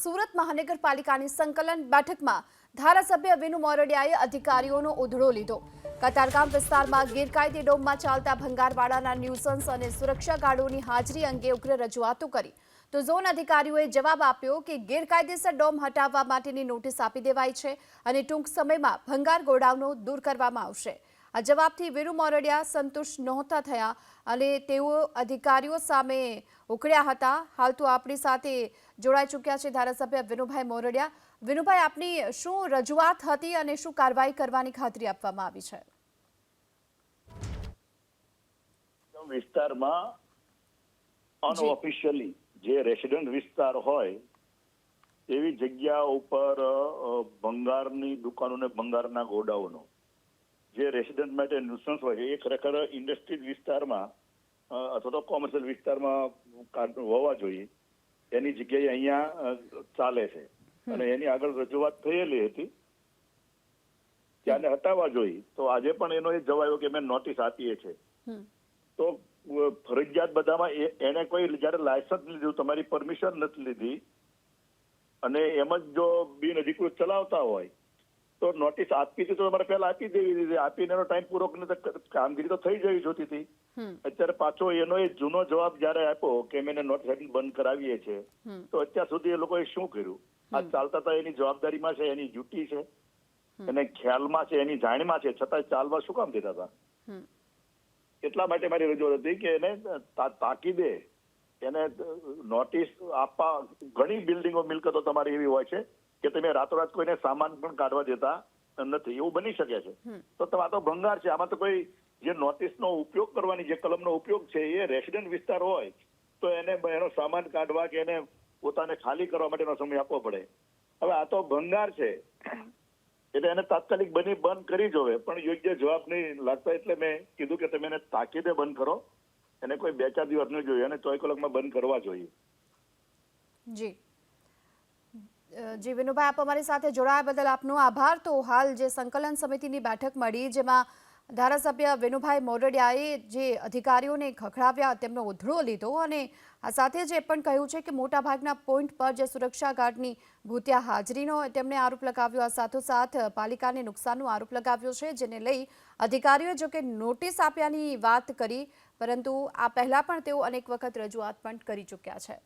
સુરત મહાનગરપાલિકાની સંકલન બેઠકમાં ધારાસભ્ય વિનુ મોરડિયાએ અધિકારીઓનો ઉધડો લીધો। કતારગામ વિસ્તારમાં ગેરકાયદે ડોમમાં ચાલતા ભંગારવાડાના ન્યુસન્સ અને સુરક્ષા ગાર્ડોની હાજરી અંગે ઉગ્ર રજૂઆતો કરી તો ઝોન અધિકારીઓએ જવાબ આપ્યો કે ગેરકાયદેસર ડોમ હટાવવા માટેની નોટિસ આપી દેવાઈ છે અને ટૂંક સમયમાં ભંગાર ગોડાઉનો દૂર કરવામાં આવશે। આ જવાબથી વિનુ મોરડિયા સંતુષ્ટ નહોતા થયા અને તેઓ અધિકારીઓ સામે ઉકળ્યા હતા। હાલ તો આપણી સાથે જોડાઈ ચૂક્યા છે ધારાસભ્ય વિનુભાઈ મોરડિયા। વિનુભાઈ, આપની શું રજૂઆત હતી અને શું કાર્યવાહી કરવાની ખાતરી આપવામાં આવી છે? વિસ્તારમાં અનઓફિશિયલી જે રેસિડેન્ટ વિસ્તાર હોય એવી જગ્યા ઉપર ભંગારની દુકાનો ને ભંગારના ગોડાઉનો જે રેસિડેન્ટ માટે ન્યુસન્સ હોય એ ખરેખર ઇન્ડસ્ટ્રીયલ વિસ્તારમાં અથવા તો કોમર્શિયલ વિસ્તારમાં હોવા જોઈએ એની જગ્યાએ અહીંયા ચાલે છે અને એની આગળ રજૂઆત થયેલી હતી ત્યાંને હટાવવા જોઈએ। તો આજે પણ એનો એ જવાબ આવ્યો કે મેં નોટિસ આપીએ છે। તો ફરજિયાત બધામાં એને કોઈ જયારે લાયસન્સ લીધું, તમારી પરમિશન નથી લીધી અને એમ જ જો બિનઅધિકૃત ચલાવતા હોય તો નોટિસ આપી હતી તો તમારે પહેલા આપી દેવી દીધી। આપીને એનો ટાઈમ પૂરો કામગીરી તો થઈ જવી જોતી હતી। અત્યારે પાછો એનો એ જૂનો જવાબ જયારે આપ્યો કે મેં નોટિસ આપીને બંધ કરાવીએ છે તો અત્યાર સુધી એ લોકોએ શું કર્યું? આ ચાલતા હતા એની જવાબદારીમાં છે, એની ડ્યુટી છે, એને ખ્યાલમાં છે, એની જાણમાં છે, છતાં ચાલવા શું કામ દેતા હતા? એટલા માટે મારી રજૂઆત હતી કે એને તાકીદે એને નોટિસ આપવા। ઘણી બિલ્ડિંગો મિલકતો તમારી એવી હોય છે કે તમે રાતોરાત કોઈને સામાન પણ કાઢવા દેતા નથી, એવું બની શકે છે। તો આ તો ભંગાર છે। આમાં તો કોઈ જે નોટિસનો ઉપયોગ કરવાની જે કલમનો ઉપયોગ છે એ રેસિડેન્ટ વિસ્તાર હોય તો એને એનો સામાન કાઢવા કે એને પોતાને ખાલી કરવા માટેનો સમય આપવો પડે। હવે આ તો ભંગાર છે એટલે એને તાત્કાલિક બંધ કરી જોવે, પણ યોગ્ય જવાબ નહીં લાગતા એટલે મેં કીધું કે તમે એને તાકીદે બંધ કરો। એને કોઈ 2-4 દિવસ નહીં જોઈએ, એને 24 કલાકમાં બંધ કરવા જોઈએ। જી વિનુભાઈ, આપ અમારી સાથે જોડાયા બદલ આપનો આભાર। તો હાલ જે સંકલન સમિતિની બેઠક મળી જેમાં ધારાસભ્ય વિનુભાઈ મોરડિયાએ જે અધિકારીઓને ખખડાવ્યા તેમનો ઉધડો લીધો અને આ સાથે જ એ પણ કહ્યું છે કે મોટાભાગના પોઈન્ટ પર જે સુરક્ષા ગાર્ડની ભૂતિયા હાજરીનો તેમણે આરોપ લગાવ્યો। આ સાથોસાથ પાલિકાને નુકસાનનો આરોપ લગાવ્યો છે, જેને લઈ અધિકારીઓએ જો કે નોટિસ આપ્યાની વાત કરી, પરંતુ આ પહેલા પણ તેઓ અનેક વખત રજૂઆત પણ કરી ચૂક્યા છે।